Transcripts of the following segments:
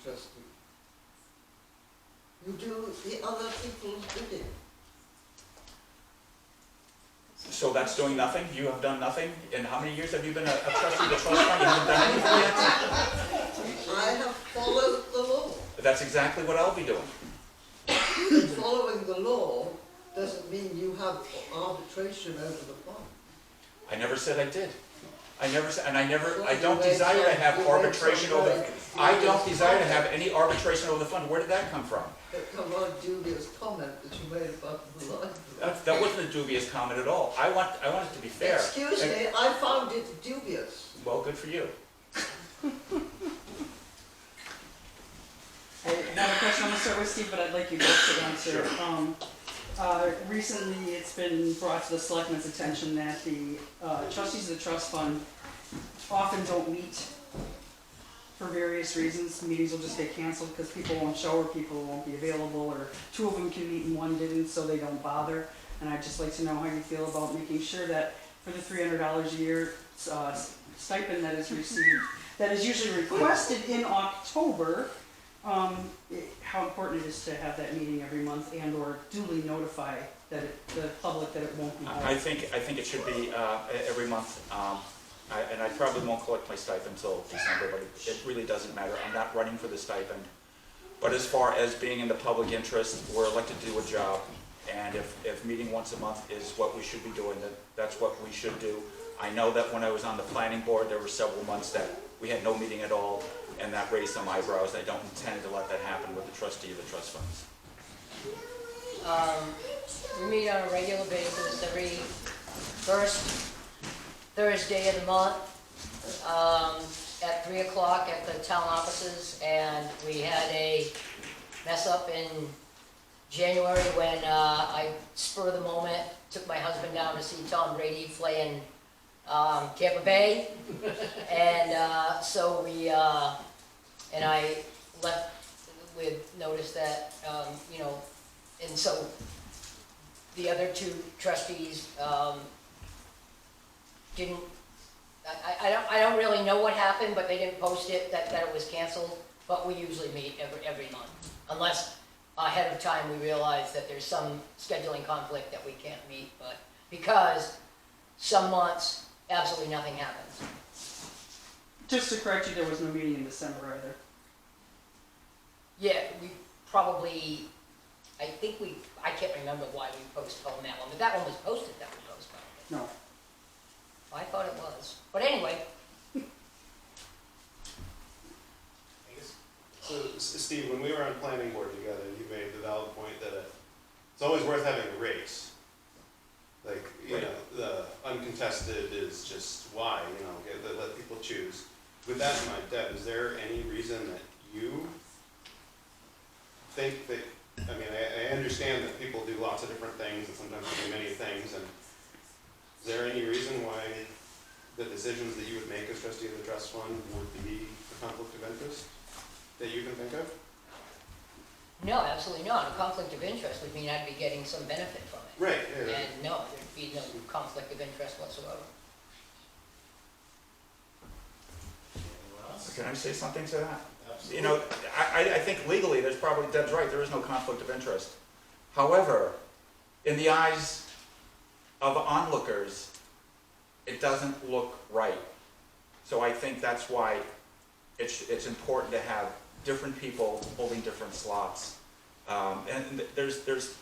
trustee. You do the other people's bidding. So that's doing nothing? You have done nothing? And how many years have you been a trustee of the trust fund? You haven't done anything yet? I have followed the law. That's exactly what I'll be doing. And following the law doesn't mean you have arbitration over the fund. I never said I did. I never said, and I don't desire to have arbitration over, I don't desire to have any arbitration over the fund. Where did that come from? That come on dubious comment that you made about the library. That wasn't a dubious comment at all. I want it to be fair. Excuse me, I found it dubious. Well, good for you. I have a question. I'm gonna start with Steve, but I'd like you both to answer. Sure. Recently, it's been brought to the selectmen's attention that the trustees of the trust fund often don't meet for various reasons. Meetings will just get canceled because people won't show or people won't be available, or two of them can meet and one didn't, so they don't bother. And I'd just like to know how you feel about making sure that for the $300 a year stipend that is received, that is usually requested in October, how important it is to have that meeting every month and or duly notify that the public that it won't be held. I think it should be every month. And I probably won't collect my stipend until December, but it really doesn't matter. I'm not running for the stipend. But as far as being in the public interest, we're elected to do a job. And if meeting once a month is what we should be doing, that's what we should do. I know that when I was on the planning board, there were several months that we had no meeting at all, and that raised some eyebrows. I don't intend to let that happen with the trustee of the trust funds. We meet on a regular basis every first Thursday of the month at 3 o'clock at the town offices, and we had a mess up in January when I, spur of the moment, took my husband down to see Tom Brady play in Tampa Bay, and so we, and I left with notice that, you know, and so the other two trustees didn't, I don't really know what happened, but they didn't post it, that it was canceled, but we usually meet every month, unless ahead of time we realize that there's some scheduling conflict that we can't meet, but because some months, absolutely nothing happens. Just to correct you, there was no meeting in December either. Yeah, we probably, I can't remember why we postponed that one, but that one was posted that we postponed it. No. I thought it was, but anyway. So, Steve, when we were on planning board together, you made the valid point that it's always worth having a race. Like, you know, the uncontested is just why, you know, let people choose. With that in mind, Deb, is there any reason that you think that, I mean, I understand that people do lots of different things and sometimes do many things, and is there any reason why the decisions that you would make as trustee of the trust fund would be a conflict of interest that you can think of? No, absolutely not. A conflict of interest would mean I'd be getting some benefit from it. Right. Yeah. And no, there'd be no conflict of interest whatsoever. Can I say something to that? Absolutely. You know, I think legally there's probably, Deb's right, there is no conflict of interest. However, in the eyes of onlookers, it doesn't look right. So I think that's why it's important to have different people holding different slots. And there's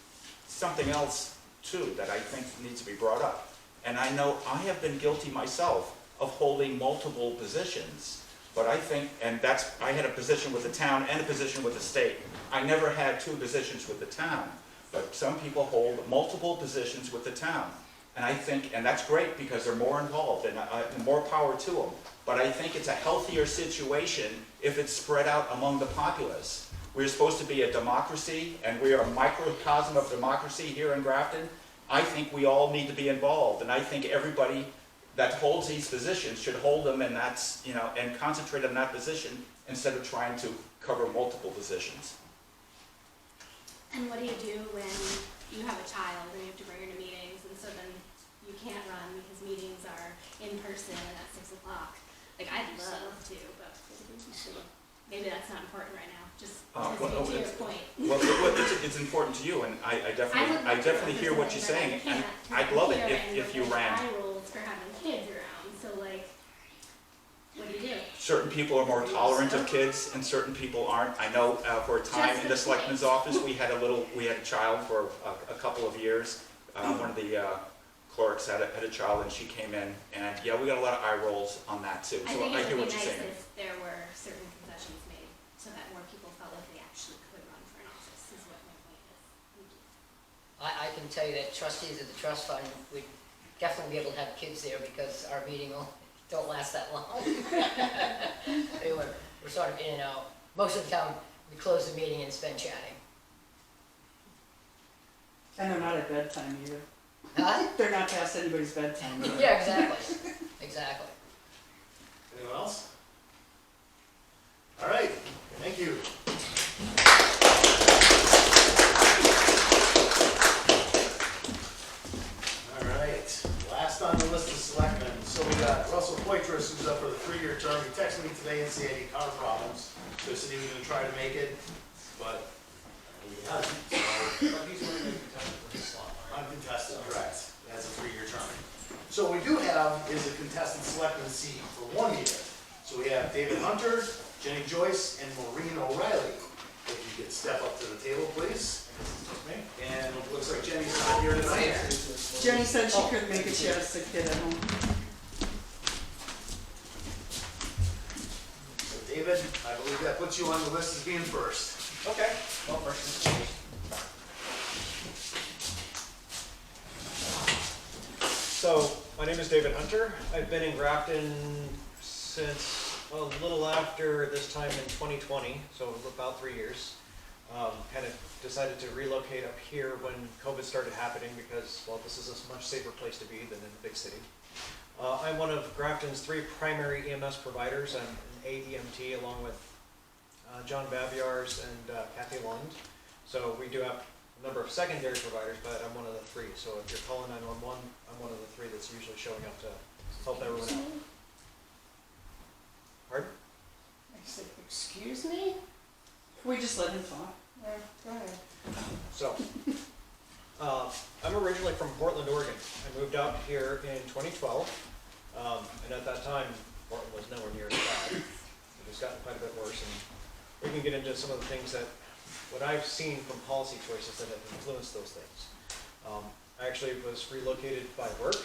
something else too that I think needs to be brought up. And I know I have been guilty myself of holding multiple positions. But I think, and I had a position with the town and a position with the state. I never had two positions with the town, but some people hold multiple positions with the town. And I think, and that's great because they're more involved and more power to them. But I think it's a healthier situation if it's spread out among the populace. We're supposed to be a democracy, and we are a microcosm of democracy here in Grafton. I think we all need to be involved, and I think everybody that holds these positions should hold them, and that's, you know, and concentrate on that position instead of trying to cover multiple positions. And what do you do when you have a child and you have to bring her to meetings, and so then you can't run because meetings are in person and at 6 o'clock? Like, I'd love to, but maybe that's not important right now, just Well, to your point. Well, it's important to you, and I definitely hear what you're saying, and I'd love it if you ran. Eye rules for having kids around, so like, what do you do? Certain people are more tolerant of kids, and certain people aren't. I know for a time in the selectman's office, we had a child for a couple of years. One of the clerks had a child, and she came in, and yeah, we got a lot of eye rolls on that too. So I hear what you're saying. I think it would be nice if there were certain concessions made, so that more people felt like they actually could run for an office, is what my point is. Thank you. I can tell you that trustees of the trust fund would definitely be able to have kids there because our meeting don't last that long. We're sort of in and out. Most of the time, we close the meeting and spend chatting. And they're not at bedtime either. Huh? They're not past anybody's bedtime. Either. Yeah, exactly. Exactly. Anyone else? All right, thank you. All right, last on the list is selectmen. So we got Russell Poitras, who's up for the 3-year term. He texted me today and said he had car problems. So he said he was gonna try to make it, but he hasn't. So But he's going to be contested for his slot, right? uncontested, correct. That's a 3-year term. So what we do have is a contested selectman seat for 1 year. So we have David Hunter, Jenny Joyce, and Maureen O'Reilly. If you could step up to the table, please. And it looks like Jenny's not here tonight. Jenny said she couldn't make it. She had a sick kid at home. So David, I believe that puts you on the list as being first. Okay. Well, first and foremost. So, my name is David Hunter. I've been in Grafton since a little after this time in 2020, so about 3 years. Kind of decided to relocate up here when COVID started happening because, well, this is a much safer place to be than in the big city. I'm one of Grafton's 3 primary EMS providers. I'm an AEMT along with John Babiars and Kathy Lund. So we do have a number of secondary providers, but I'm one of the 3. So if you're calling 911, I'm one of the 3 that's usually showing up to help everyone out. Pardon? I said, excuse me? We just let him talk. Go ahead. So, I'm originally from Portland, Oregon. I moved out here in 2012, and at that time, Portland was nowhere near as bad. It has gotten quite a bit worse, and we can get into some of the things that, what I've seen from policy choices that have influenced those things. I actually was relocated by work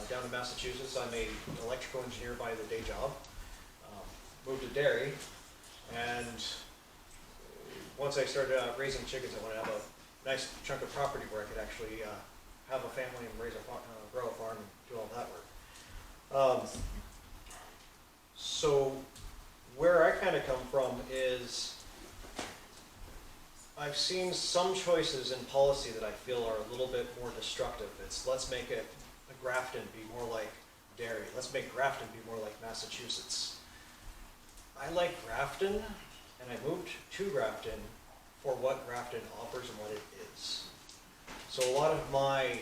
down to Massachusetts. I'm an electrical engineer by the day job. Moved to Derry, and once I started raising chickens, I wanted to have a nice chunk of property where I could actually have a family and raise grow a farm and do all that work. So where I kind of come from is I've seen some choices in policy that I feel are a little bit more destructive. It's let's make it Grafton be more like Derry. Let's make Grafton be more like Massachusetts. I like Grafton, and I moved to Grafton for what Grafton offers and what it is. So a lot of my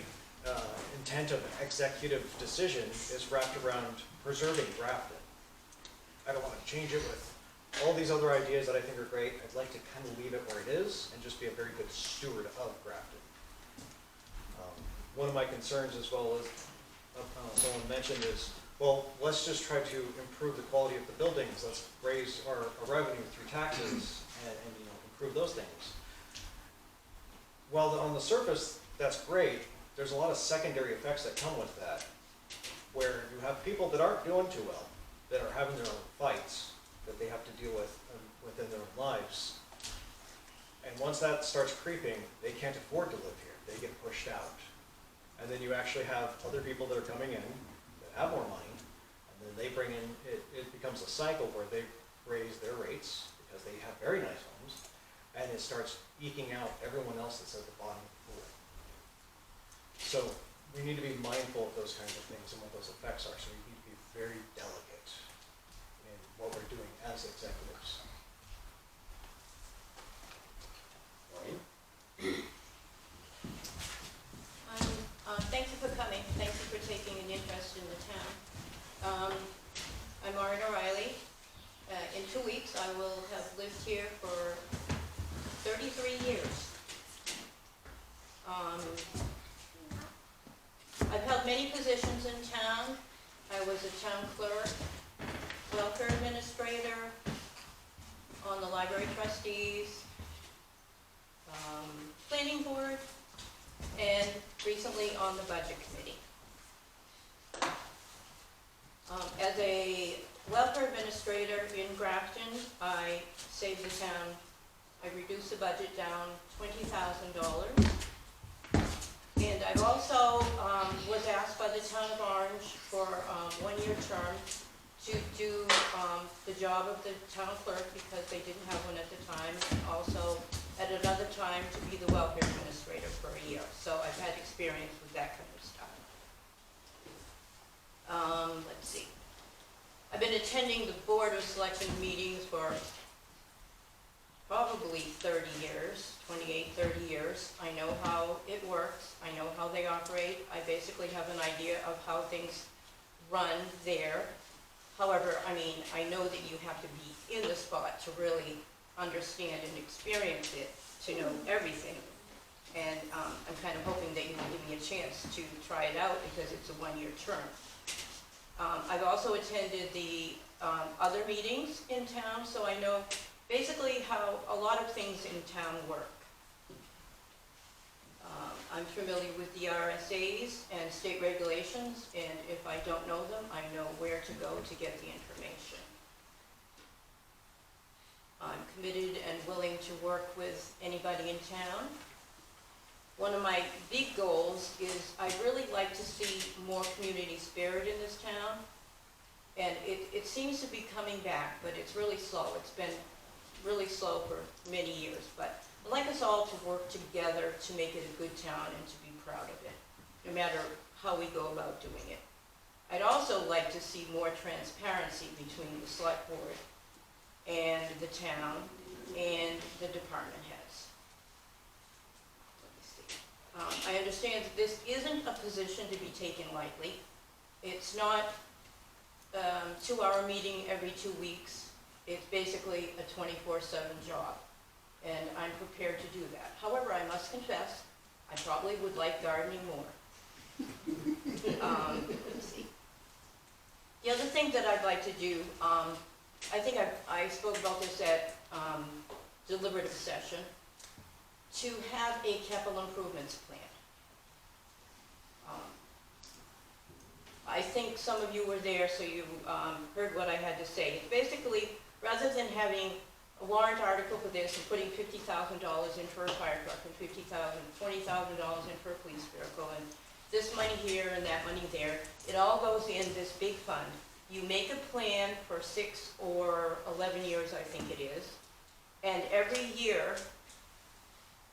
intent of executive decision is wrapped around preserving Grafton. I don't want to change it with all these other ideas that I think are great. I'd like to kind of leave it where it is and just be a very good steward of Grafton. One of my concerns as well as someone mentioned is, well, let's just try to improve the quality of the buildings. Let's raise our revenue through taxes and improve those things. Well, on the surface, that's great. There's a lot of secondary effects that come with that, where you have people that aren't doing too well, that are having their own fights that they have to deal with within their own lives. And once that starts creeping, they can't afford to live here. They get pushed out. And then you actually have other people that are coming in that have more money, and then they bring in, it becomes a cycle where they raise their rates because they have very nice homes, and it starts eking out everyone else that's at the bottom of the pool. So we need to be mindful of those kinds of things and what those effects are, so we need to be very delicate in what we're doing as executives. Thank you for coming. Thank you for taking an interest in the town. I'm Maureen O'Reilly. In 2 weeks, I will will have lived here for 33 years. I've held many positions in town. I was a town clerk, welfare administrator, on the library trustees, planning board, and recently on the budget committee. As a welfare administrator in Grafton, I saved the town, I reduced the budget down $20,000. And I've also was asked by the town of Orange for a one-year term to do the job of the town clerk because they didn't have one at the time, and also at another time to be the welfare administrator for a year. So I've had experience with that kind of stuff. Let's see. I've been attending the Board of Selection meetings for probably 30 years, 28, 30 years. I know how it works. I know how they operate. I basically have an idea of how things run there. However, I mean, I know that you have to be in the spot to really understand and experience it, to know everything. And I'm kind of hoping that you can give me a chance to try it out because it's a one-year term. I've also attended the other meetings in town, so I know basically how a lot of things in town work. I'm familiar with the RSAs and state regulations, and if I don't know them, I know where to go to get the information. I'm committed and willing to work with anybody in town. One of my big goals is I'd really like to see more community spirit in this town. And it seems to be coming back, but it's really slow. It's been really slow for many years. But I'd like us all to work together to make it a good town and to be proud of it, no matter how we go about doing it. I'd also like to see more transparency between the select board and the town and the department heads. I understand that this isn't a position to be taken lightly. It's not a 2-hour meeting every 2 weeks. It's basically a 24/7 job, and I'm prepared to do that. However, I must confess, I probably would like gardening more. Let's see. The other thing that I'd like to do, I think I spoke about this at deliberative session, to have a capital improvements plan. I think some of you were there, so you heard what I had to say. Basically, rather than having a warrant article for this and putting $50,000 in for a fire truck and $20,000 in for a police vehicle and this money here and that money there, it all goes in this big fund. You make a plan for 6 or 11 years, I think it is, and every year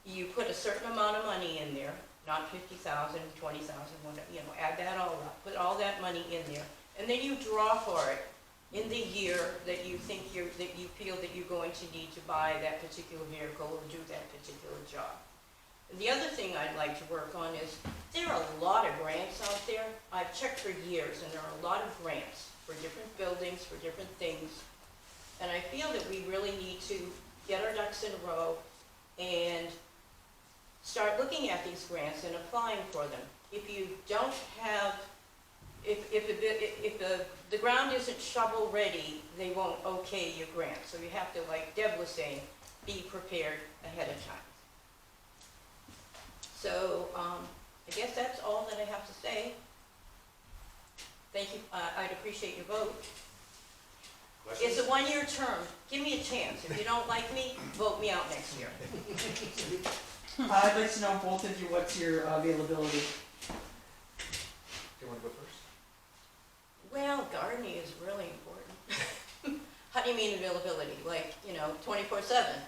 you put a certain amount of money in there, not 50,000, 20,000, whatever, you know, add that all up, put all that money in there, and then you draw for it in the year that you think that you feel that you're going to need to buy that particular vehicle or do that particular job. And the other thing I'd like to work on is there are a lot of grants out there. I've checked for years, and there are a lot of grants for different buildings, for different things, and I feel that we really need to get our ducks in a row and start looking at these grants and applying for them. If you don't have, if the ground isn't shovel ready, they won't okay your grant. So you have to, like Deb was saying, be prepared ahead of time. So I guess that's all that I have to say. Thank you. I'd appreciate your vote. Questions? It's a one-year term. Give me a chance. If you don't like me, vote me out next year. I'd like to know both of you, what's your availability? Do you want to go first? Well, gardening is really important. How do you mean availability? Like, 24/7?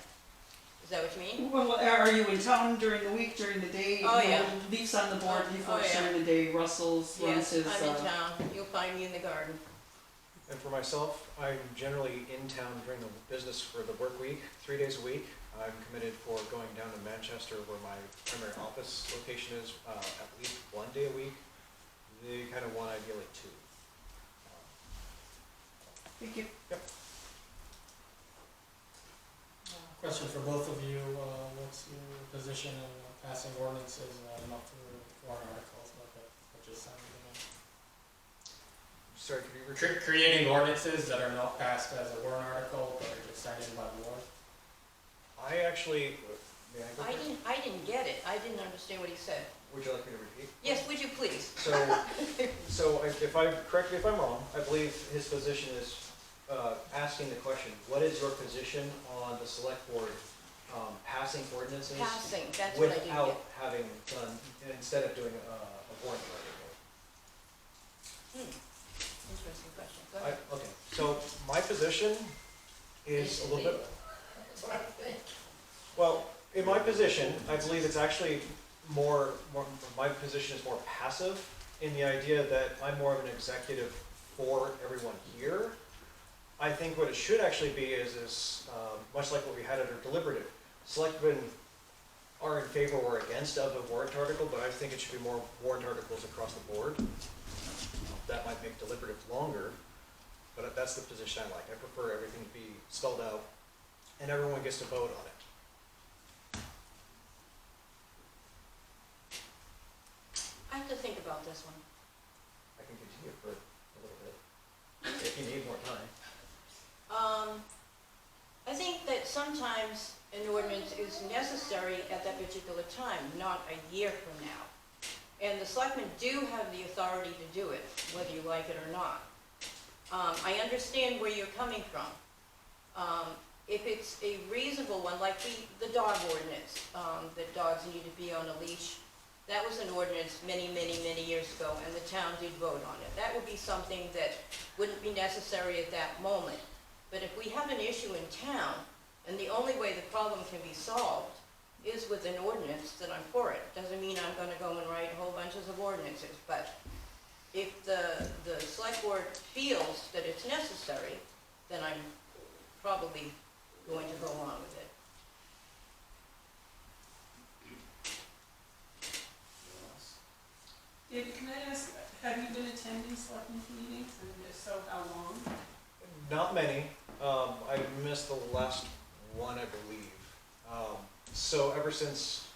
Is that what you mean? Well, are you in town during the week, during the day? Oh, yeah. Leafs on the board, he Oh, works yeah. during the day, Russell's runs Yes, his, I'm in town. You'll find me in the garden. And for myself, I'm generally in town during the business for the work week, 3 days a week. I'm committed for going down to Manchester where my primary office location is at least 1 day a week. They kind of want ideally 2. Thank you. Yep. Question for both of you, what's your position in passing ordinances, not through warrant articles, but that just sounded Sorry, could you repeat? creating ordinances that are not passed as a warrant article, but are just signed in by the board? I actually, may I go I first? I didn't get it. I didn't understand what he said. Would you like me to repeat? Yes, would you please? Correct me if I'm wrong, I believe his position is asking the question, what is your position on the select board passing ordinances Passing, that's what I didn't without get. having done, instead of doing a warrant article? Interesting question. Go I, ahead. okay, so my position is a little bit, That's what I think. well, in my position, I believe it's actually more, my position is more passive in the idea that I'm more of an executive for everyone here. I think what it should actually be is much like what we had at our deliberative. Selectmen are in favor or against of a warrant article, but I think it should be more warrant articles across the board. That might make deliberative longer, but that's the position I like. I prefer everything to be spelled out and everyone gets to vote on it. I have to think about this one. I can continue for a little bit, if you need more time. I think that sometimes an ordinance is necessary at that particular time, not a year from now. And the selectmen do have the authority to do it, whether you like it or not. I understand where you're coming from. If it's a reasonable one, like the dog ordinance, that dogs need to be on a leash, that was an ordinance many, many, many years ago, and the town did vote on it. That would be something that wouldn't be necessary at that moment. But if we have an issue in town, and the only way the problem can be solved is with an ordinance, then I'm for it. Doesn't mean I'm gonna go and write whole bunches of ordinances, but if the select board feels that it's necessary, then I'm probably going to go along with it. David, can I ask, have you been attending selectmen's meetings, and if so, how long? Not many. I missed the last one, I believe. So ever since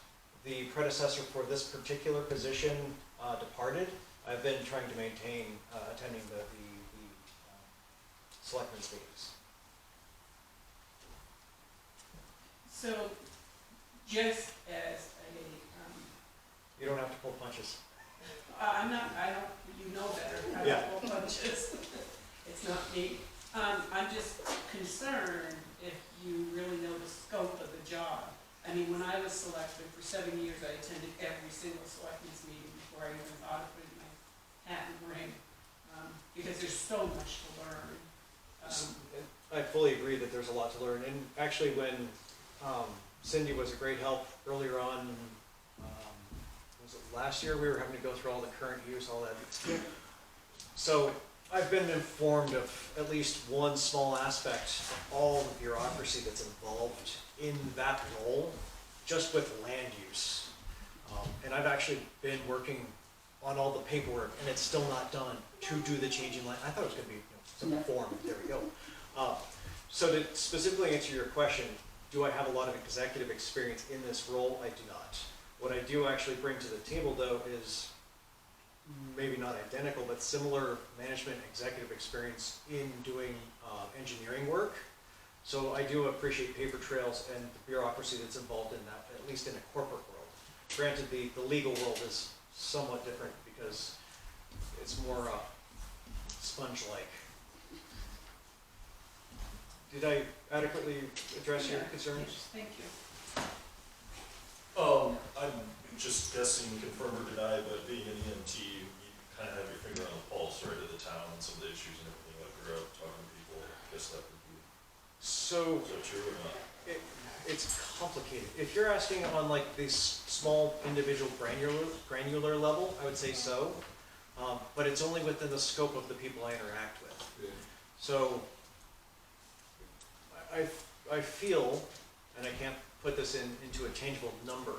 the predecessor for this particular position departed, I've been trying to maintain attending the selectmen's meetings. So, just as You don't have to pull punches. I don't, you know better, I Yeah. don't pull punches. It's not me. I'm just concerned if you really know the scope of the job. I mean, when I was selected for 7 years, I attended every single selectmen's meeting before I even thought of putting my hat in the ring, because there's so much to learn. I fully agree that there's a lot to learn. And actually, when Cindy was a great help earlier on, was it last year, we were having to go through all the current use, all that. Yeah. So I've been informed of at least one small aspect of all the bureaucracy that's involved in that role, just with land use. And I've actually been working on all the paperwork, and it's still not done to do the change in land. I thought it was gonna be some form, there we go. So to specifically answer your question, do I have a lot of executive experience in this role? I do not. What I do actually bring to the table, though, is maybe not identical, but similar management executive experience in doing engineering work. So I do appreciate paper trails and the bureaucracy that's involved in that, at least in a corporate world. Granted, the legal world is somewhat different because it's more sponge-like. Did I adequately address your concerns? Yes, thank you. I'm just guessing, confirm or deny, but being an EMT, you kind of have your finger on the pulse, right, of the town and some of the issues and everything, like you're out talking to people, I guess that would be, So is that true or not? it's complicated. If you're asking on like this small individual granular level, I would say so. But it's only within the scope of the people I interact with. Yeah. So I feel, and I can't put this into a changeable number,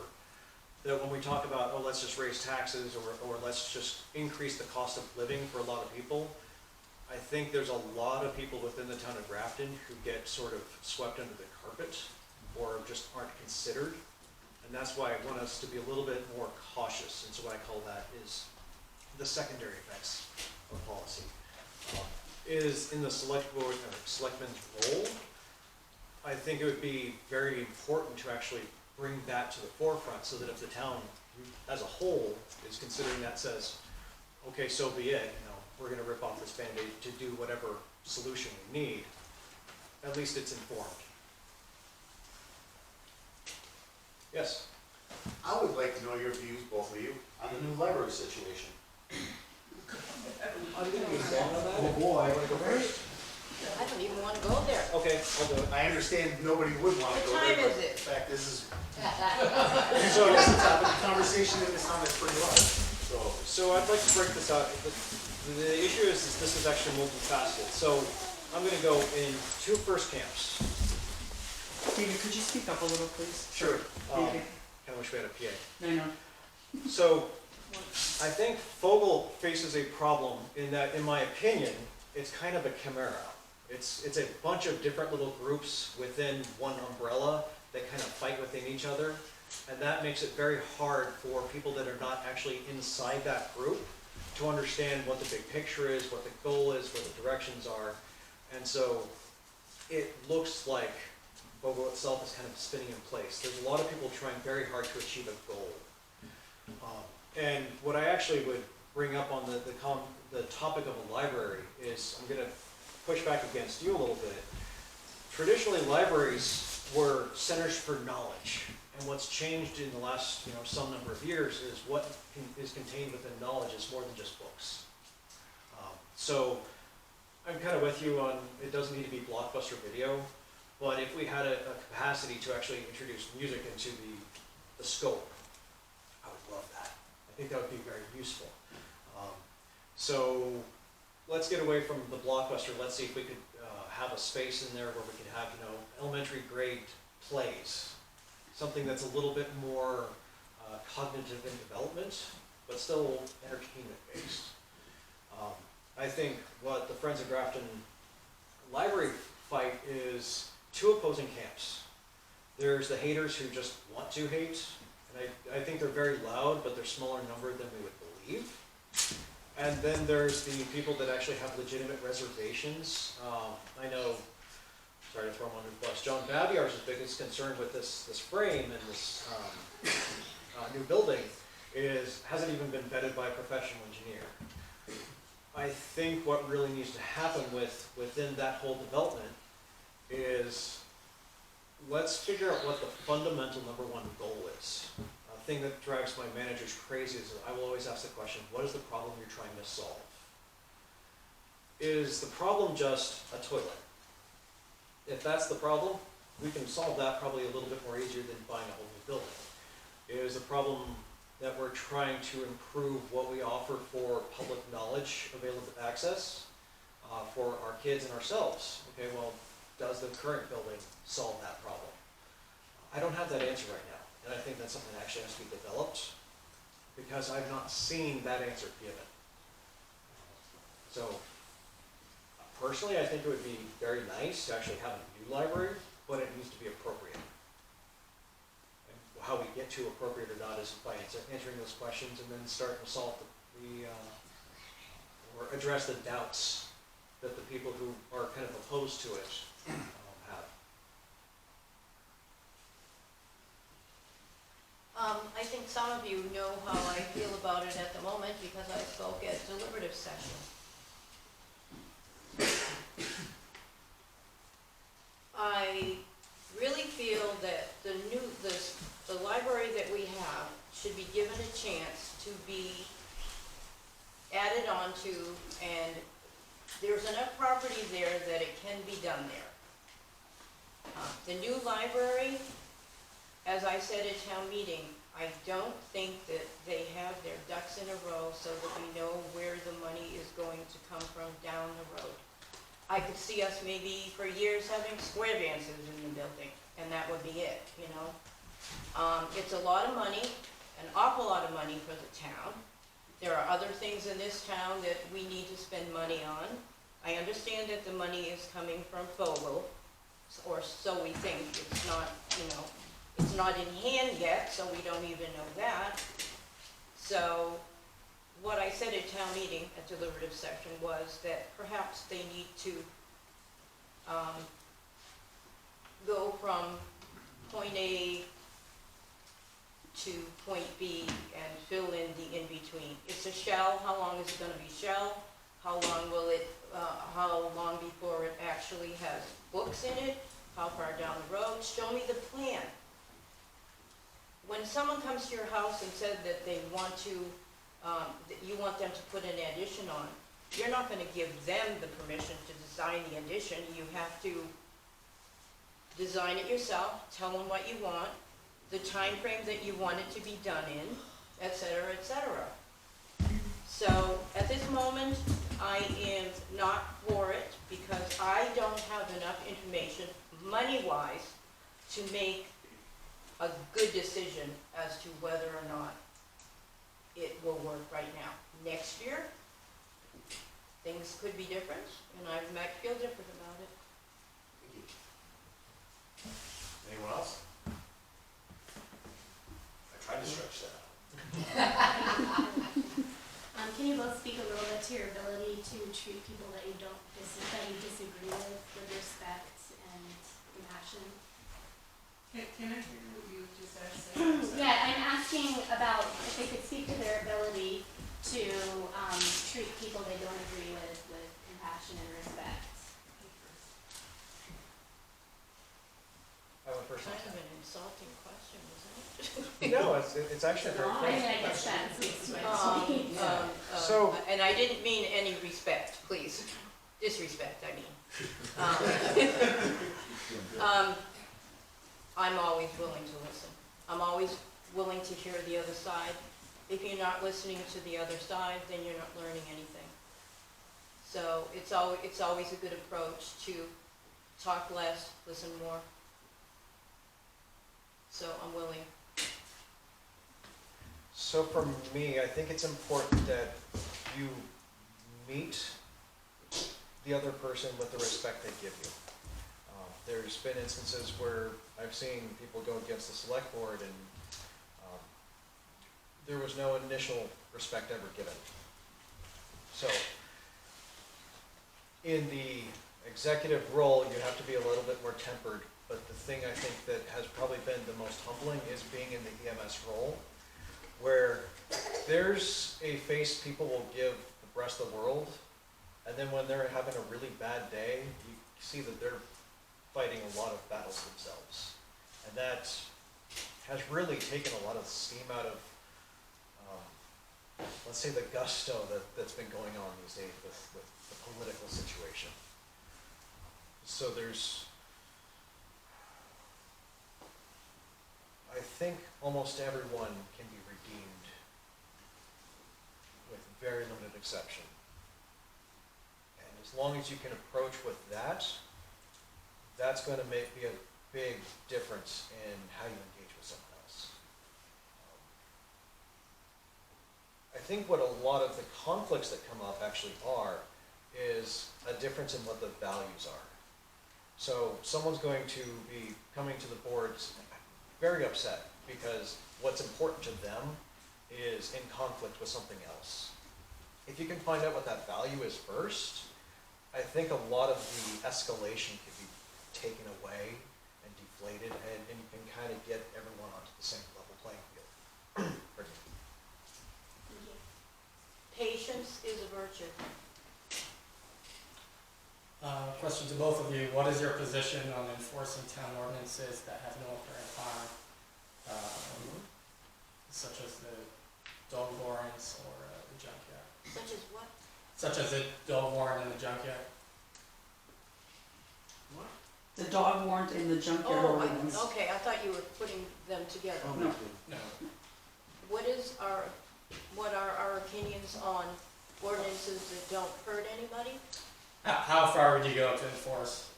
that when we talk about, oh, let's just raise taxes or let's just increase the cost of living for a lot of people, I think there's a lot of people within the town of Grafton who get sort of swept under the carpet or just aren't considered. And that's why I want us to be a little bit more cautious. And so what I call that is the secondary effects of policy. Is in the select board or selectman's role, I think it would be very important to actually bring that to the forefront so that if the town as a whole is considering that, says, okay, so be it, we're gonna rip off this Band-Aid to do whatever solution we need, at least it's informed. Yes? I would like to know your views, both of you, on the new library situation. Oh boy. I don't even wanna go there. Okay, I'll do it. I understand nobody would want to What go there, time but is it? in fact, this is, so this is a conversation in this town that's pretty large, so. So I'd like to break this out. The issue is this is actually multifaceted. So I'm gonna go in 2 first camps. David, could you speak up a little, please? Sure. Thank you. Kinda wish we had a PA. I know. So I think Fogel faces a problem in that, in my opinion, it's kind of a chimera. It's a bunch of different little groups within one umbrella that kind of fight within each other. And that makes it very hard for people that are not actually inside that group to understand what the big picture is, what the goal is, what the directions are. And so it looks like Fogel itself is kind of spinning in place. There's a lot of people trying very hard to achieve a goal. And what I actually would bring up on the topic of a library is, I'm going to push back against you a little bit. Traditionally, libraries were centers for knowledge. And what's changed in the last some number of years is what is contained within knowledge is more than just books. So I'm kind of with you on it doesn't need to be blockbuster video, but if we had a capacity to actually introduce music into the scope, I would love that. I think that would be very useful. So let's get away from the blockbuster. Let's see if we could have a space in there where we could have elementary grade plays. Something that's a little bit more cognitive in development, but still entertainment based. I think what the Friends of Grafton library fight is 2 opposing camps. There's the haters who just want to hate, and I think they're very loud, but they're smaller number than we would believe. And then there's the people that actually have legitimate reservations. I know, sorry to throw him under the bus, John Babiar's biggest concern with this frame and this new building hasn't even been vetted by a professional engineer. I think what really needs to happen within that whole development is let's figure out what the fundamental #1 goal is. A thing that drives my managers crazy is that I will always ask the question, what is the problem you're trying to solve? Is the problem just a toilet? If that's the problem, we can solve that probably a little bit more easier than buying a whole new building. Is the problem that we're trying to improve what we offer for public knowledge, available access for our kids and ourselves? Okay, well, does the current building solve that problem? I don't have that answer right now, and I think that's something that actually has to be developed because I've not seen that answer given. So personally, I think it would be very nice to actually have a new library, but it needs to be appropriate. And how we get to appropriate or not is by answering those questions and then starting to solve or address the doubts that the people who are kind of opposed to it have. I think some of you know how I feel about it at the moment because I spoke at deliberative session. I really feel that the library that we have should be given a chance to be added onto, and there's enough property there that it can be done there. The new library, as I said at town meeting, I don't think that they have their ducks in a row so that we know where the money is going to come from down the road. I could see us maybe for years having square dances in the building, and that would be it, It's a lot of money, an awful lot of money for the town. There are other things in this town that we need to spend money on. I understand that the money is coming from Fogel, or so we think. It's not you know, it's not in hand yet, so we don't even know that. So what I said at town meeting, at deliberative session, was that perhaps they need to go from point A to point B and fill in the in-between. It's a shell, how long is it gonna be shell? How long will it, how long before it actually has books in it? How far down the road? Show me the plan. When someone comes to your house and says that they want to, that you want them to put an addition on, you're not gonna give them the permission to design the addition. You have to design it yourself, tell them what you want, the time frame that you want it to be done in, et cetera, et cetera. So at this moment, I am not for it because I don't have enough information, money-wise, to make a good decision as to whether or not it will work right now. Next year, things could be different, and I might feel different about it. Anyone else? I tried to stretch that out. Can you both speak a little bit to your ability to treat people that you disagree with respect and compassion? Can I hear what you just said? Yeah, I'm asking about if they could speak to their ability to treat people they don't agree with compassion and respect. I went first. Kind of an insulting question, isn't it? No, it's actually a great I question. mean, I guess that's me. So- and I didn't mean any respect, please. Disrespect, I mean. I'm always willing to listen. I'm always willing to hear the other side. If you're not listening to the other side, then you're not learning anything. So it's always a good approach to talk less, listen more. So I'm willing. So for me, I think it's important that you meet the other person with the respect they give you. There's been instances where I've seen people go against the select board and there was no initial respect ever given. So in the executive role, you have to be a little bit more tempered, but the thing I think that has probably been the most humbling is being in the EMS role, where there's a face people will give the rest of the world, and then when they're having a really bad day, you see that they're fighting a lot of battles themselves. And that has really taken a lot of steam out of, let's say, the gusto that's been going on these days with the political situation. So I think almost everyone can be redeemed with very limited exception. And as long as you can approach with that, that's going to be a big difference in how you engage with someone else. I think what a lot of the conflicts that come up actually is a difference in what the values are. So someone's going to be coming to the boards very upset because what's important to them is in conflict with something else. If you can find out what that value is first, I think a lot of the escalation could be taken away and deflated, and you can kind of get everyone onto the same level playing field. Thank you. Patience is a virtue. Question to both of you, what is your position on enforcing town ordinances that have no apparent harm, such as the dog warrants or the junkyard? Such as what? Such as the dog warrant in the junkyard? The dog warrant in the junkyard Oh, ordinance. okay, I thought you were putting them together. No. No. What are our opinions on ordinances that don't hurt anybody? How far would you go to enforce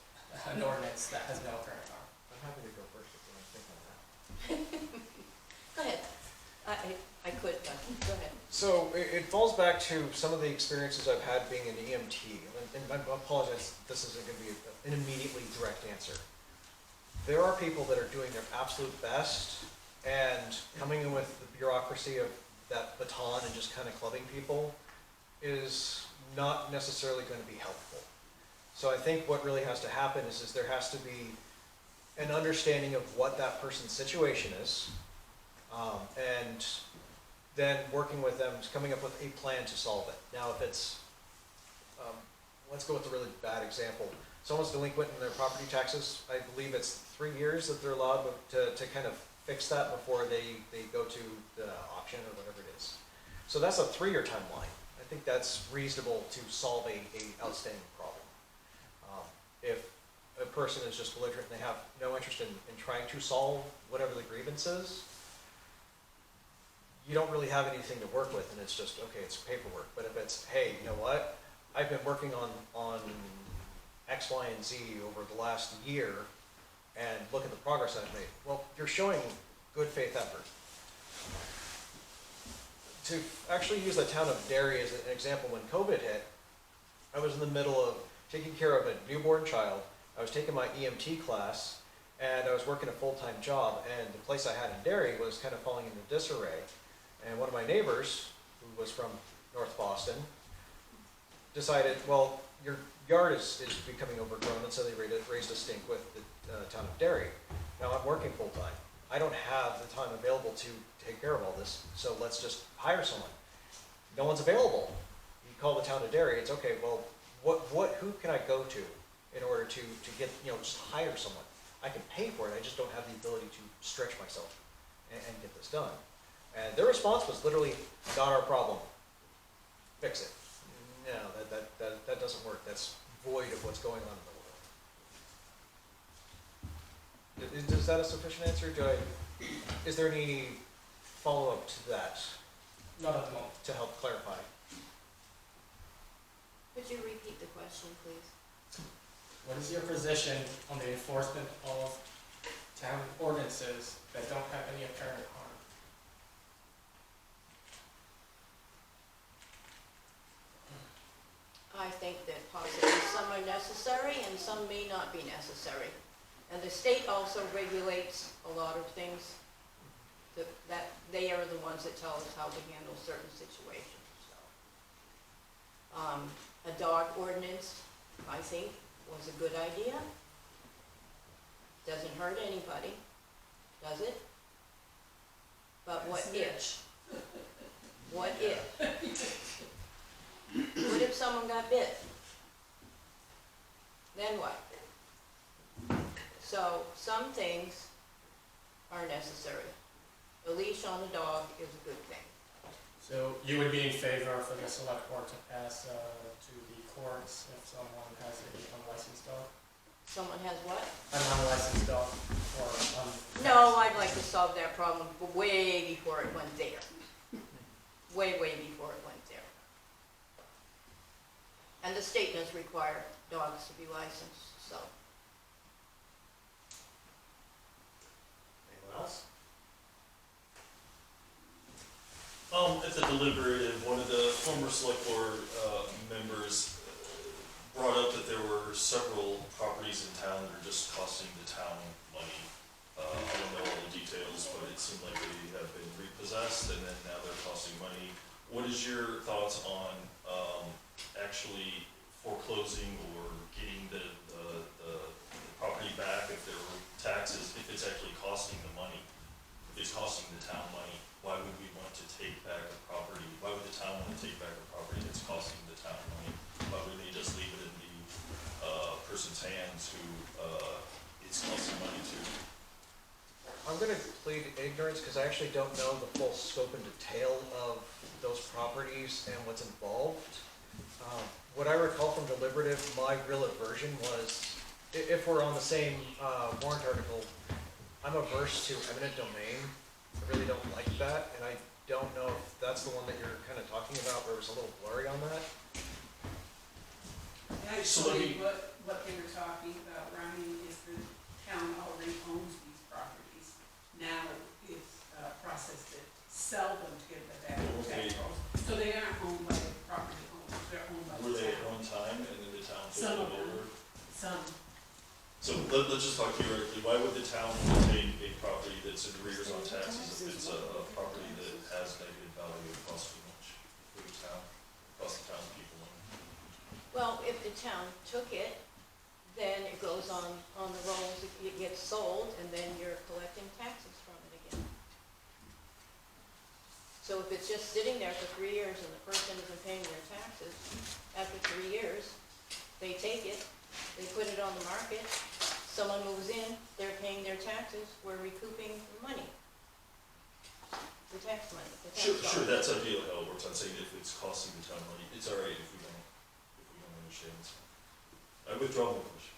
an ordinance that has no apparent harm? I'm happy to go first if you want to think on that. Go ahead. I could, but go ahead. So it falls back to some of the experiences I've had being an EMT, and I apologize, this isn't going to be an immediately direct answer. there are people that are doing their absolute best, and coming in with the bureaucracy of that baton and just kind of clubbing people is not necessarily going to be helpful. So I think what really has to happen is there has to be an understanding of what that person's situation is, and then working with them, coming up with a plan to solve it. Now, if it's, let's go with a really bad example. Someone's delinquent in their property taxes. I believe it's 3 years that they're allowed to kind of fix that before they go to the auction or whatever it is. So that's a 3-year timeline. I think that's reasonable to solve a outstanding problem. If a person is just belligerent and they have no interest in trying to solve whatever the grievance is, you don't really have anything to work with, and it's just, okay, it's paperwork. But if it's, hey, you know what, I've been working on X, Y, and Z over the last year, and look at the progress I've made. Well, you're showing good faith effort. To actually use the town of Derry as an example, when COVID hit, I was in the middle of taking care of a newborn child. I was taking my EMT class, and I was working a full-time job, and the place I had in Derry was kind of falling into disarray. And one of my neighbors, who was from North Boston, decided, well, your yard is becoming overgrown, and so they raised a stink with the town of Derry. Now I'm working full-time. I don't have the time available to take care of all this, so let's just hire someone. No one's available. You call the town of Derry, it's okay, well, who can I go to in order to get, just hire someone? I can pay for it, I just don't have the ability to stretch myself and get this done. And their response was literally, not our problem. Fix it. No, that doesn't work. That's void of what's going on in the world. Is that a sufficient answer? Is there any follow-up to that? Not at the moment. To help clarify? Could you repeat the question, please? What is your position on the enforcement of town ordinances that don't have any apparent harm? I think that possibly some are necessary and some may not be necessary. And the state also regulates a lot of things that they are the ones that tell us how to handle certain situations. So, a dog ordinance, I think, was a good idea. Doesn't hurt anybody, does it? But what if? What if? What if someone got bit? Then what? So some things are necessary. A leash on a dog is a good thing. So you would be in favor for the select board to pass to the courts if someone has an unlicensed dog? Someone has what? An unlicensed dog or No, I'd like to solve that problem way before it went there. Way before it went there. And the state does require dogs to be licensed, so. Anyone else? At the deliberative, one of the former select board members brought up that there were several properties in town that are just costing the town money. I don't know all the details, but it seemed like they have been repossessed and then now they're costing money. What is your thoughts on actually foreclosing or getting the property back if there were taxes, if it's actually costing the money, if it's costing the town money? Why would we want to take back a property? Why would the town want to take back a property that's costing the town money? Why wouldn't they just leave it in the person's hands who it's costing money to? I'm going to plead ignorance because I actually don't know the full scope and detail of those properties and what's involved. What I recall from deliberative, my real aversion was, if we're on the same warrant article, I'm averse to eminent domain. I really don't like that, and I don't know if that's the one that you're kind of talking about where it was a little blurry on that. Actually, what they were talking about, Ryan, is the town already owns these properties. Now it's a process to sell them to get the back tax rolls. So they aren't owned by the property owners, they're owned by the town. Were they at one time and then the town took Some them of them. over? Some. So let's just talk theoretically, why would the town maintain a property that's in arrears on taxes if it's a property that has negative value and costs too much for the town, costs the town people money? Well, if the town took it, then it goes on the rolls, it gets sold, and then you're collecting taxes from it again. So if it's just sitting there for 3 years and the person isn't paying their taxes, after 3 years, they take it, they put it on the market, someone moves in, they're paying their taxes, we're recouping the money. The tax money, the tax Sure, dollars. that's ideal, how it works. I'm saying if it's costing the town money, it's all right if we don't understand this. I withdraw my motion.